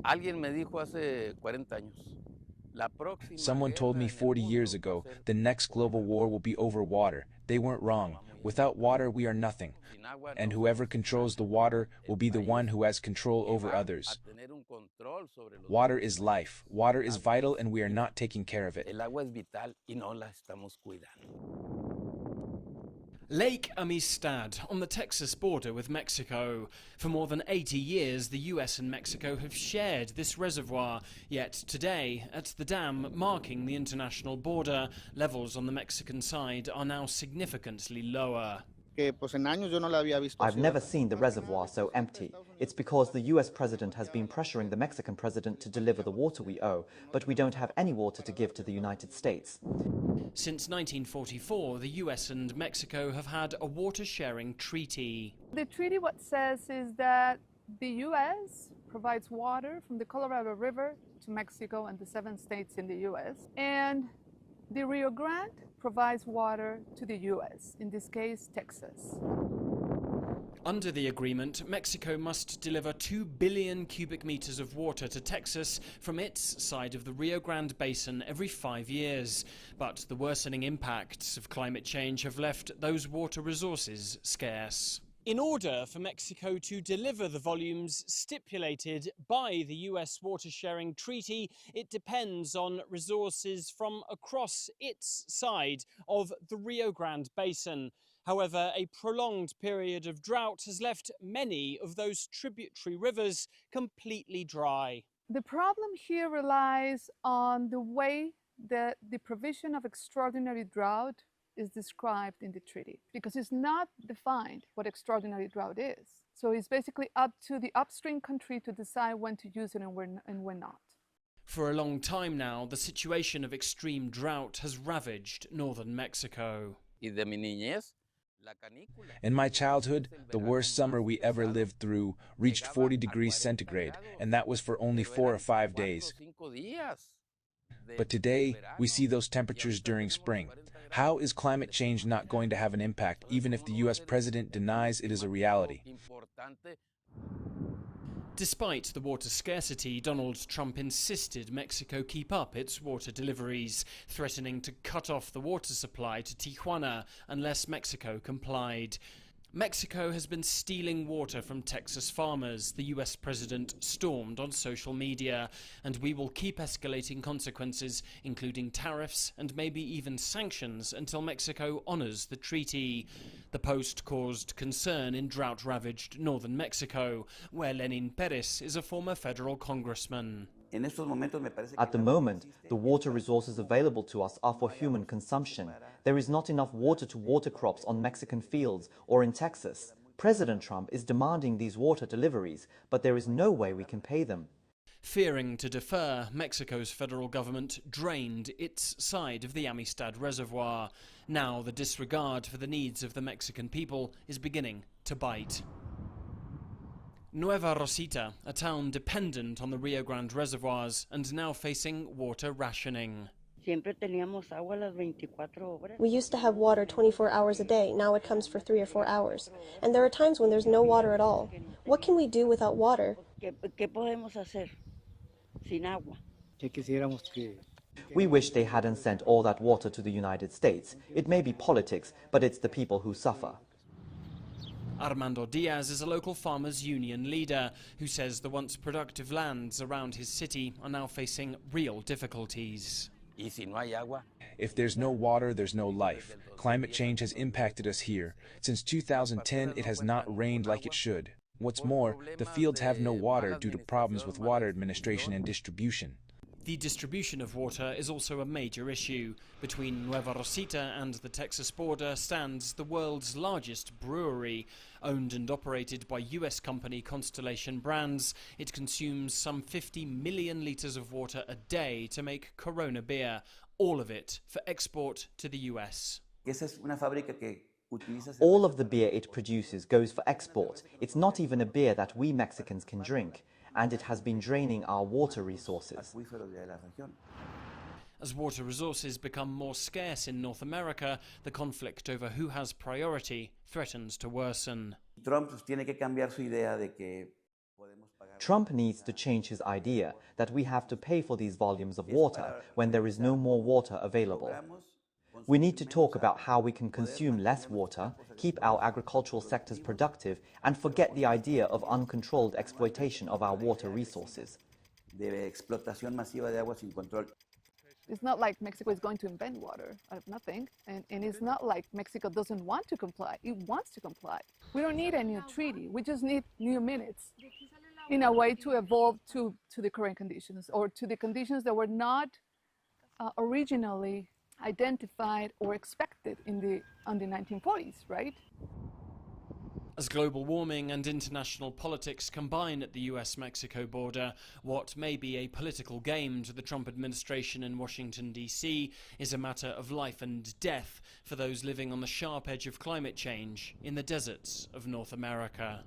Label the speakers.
Speaker 1: Alguien me dijo hace 40 años, la próxima
Speaker 2: Someone told
Speaker 1: guerra
Speaker 2: me
Speaker 1: en el
Speaker 2: 40 years
Speaker 1: mundo va a
Speaker 2: ago
Speaker 1: ser
Speaker 2: the next global war will be over water. They weren't wrong. Without water, we are nothing.
Speaker 1: sin agua
Speaker 2: And
Speaker 1: no
Speaker 2: whoever
Speaker 1: somos
Speaker 2: controls
Speaker 1: nadie.
Speaker 2: the water will
Speaker 1: El
Speaker 2: be the
Speaker 1: país
Speaker 2: one who has control
Speaker 1: que
Speaker 2: over
Speaker 1: va a
Speaker 2: others.
Speaker 1: tener un control sobre los
Speaker 2: Water
Speaker 1: demás
Speaker 2: is
Speaker 1: países.
Speaker 2: life. Water
Speaker 1: El
Speaker 2: is
Speaker 1: agua
Speaker 2: vital,
Speaker 1: es
Speaker 2: and we are
Speaker 1: vida.
Speaker 2: not taking care of it.
Speaker 1: El agua es vital y no la estamos cuidando.
Speaker 3: Lake Amistad, on the Texas border with Mexico. For more than 80 years, the US and Mexico have shared this reservoir. Yet today, at the dam marking the international border, levels on the Mexican side are now significantly lower.
Speaker 4: I've never seen the reservoir so empty. It's because the US president has been pressuring the Mexican president to deliver the water we owe, but we don't have any water to give to the United States.
Speaker 3: Since 1944, the US and Mexico have had a water-sharing treaty.
Speaker 5: The treaty what says is that the US provides water from the Colorado River to Mexico and the 7 states in the US, and the Rio Grande provides water to the US, in this case, Texas.
Speaker 3: Under the agreement, Mexico must deliver 2 billion cubic meters of water to Texas from its side of the Rio Grande Basin every 5 years. But the worsening impacts of climate change have left those water resources scarce. In order for Mexico to deliver the volumes stipulated by the US water sharing treaty, it depends on resources from across its side of the Rio Grande Basin. However, a prolonged period of drought has left many of those tributary rivers completely dry.
Speaker 5: The problem here relies on the way that the provision of extraordinary drought is described in the treaty, because it's not defined what extraordinary drought is. So it's basically up to the upstream country to decide when to use it and when not.
Speaker 3: For a long time now, the situation of extreme drought has ravaged northern Mexico.
Speaker 1: Y de mi niñez,
Speaker 2: in my childhood, the worst summer we ever lived through reached 40 degrees centigrade, and that was for only 4 or 5 days. But today, we see those temperatures during spring. How is climate change not going to have an impact, even if the US president denies it is a reality?
Speaker 3: Despite the water scarcity, Donald Trump insisted Mexico keep up its water deliveries, threatening to cut off the water supply to Tijuana unless Mexico complied. Mexico has been stealing water from Texas farmers, the US president stormed on social media, and we will keep escalating consequences, including tariffs and maybe even sanctions, until Mexico honors the treaty. The post caused concern in drought-ravaged northern Mexico, where Lenin Perez is a former federal congressman.
Speaker 4: At the moment, the water resources available to us are for human consumption. There is not enough water to water crops on Mexican fields or in Texas. President Trump is demanding these water deliveries, but there is no way we can pay them.
Speaker 3: Fearing to defer, Mexico's federal government drained its side of the Amistad Reservoir. Now the disregard for the needs of the Mexican people is beginning to bite. Nueva Rosita, a town dependent on the Rio Grande reservoirs and now facing water rationing.
Speaker 6: We used to have water 24 hours a day. Now it comes for 3 or 4 hours. And there are times when there's no water at all. What can we do without water?
Speaker 4: We wish they hadn't sent all that water to the United States. It may be politics, but it's the people who suffer.
Speaker 3: Armando Diaz is a local farmers' union leader who says the once productive lands around his city are now facing real difficulties.
Speaker 2: If there's no water, there's no life. Climate change has impacted us here. Since 2010, it has not rained like it should. What's more, the fields have no water due to problems with water administration and distribution.
Speaker 3: The distribution of water is also a major issue. Between Nueva Rosita and the Texas border stands the world's largest brewery. Owned and operated by US company Constellation Brands, it consumes some 50 million litres of water a day to make Corona beer, all of it for export to the US.
Speaker 4: All of the beer it produces goes for export. It's not even a beer that we Mexicans can drink, and it has been draining our water resources.
Speaker 3: As water resources become more scarce in North America, the conflict over who has priority threatens to worsen.
Speaker 4: Trump needs to change his idea that we have to pay for these volumes of water when there is no more water available. We need to talk about how we can consume less water, keep our agricultural sectors productive, and forget the idea of uncontrolled exploitation of our water resources.
Speaker 5: It's not like Mexico is going to invent water out of nothing, and it's not like Mexico doesn't want to comply. It wants to comply. We don't need a new treaty. We just need new minutes in a way to evolve to the current conditions, or to the conditions that were not originally identified or expected in the 1940s, right?
Speaker 3: As global warming and international politics combine at the US-Mexico border, what may be a political game to the Trump administration in Washington, D.C. is a matter of life and death for those living on the sharp edge of climate change in the deserts of North America.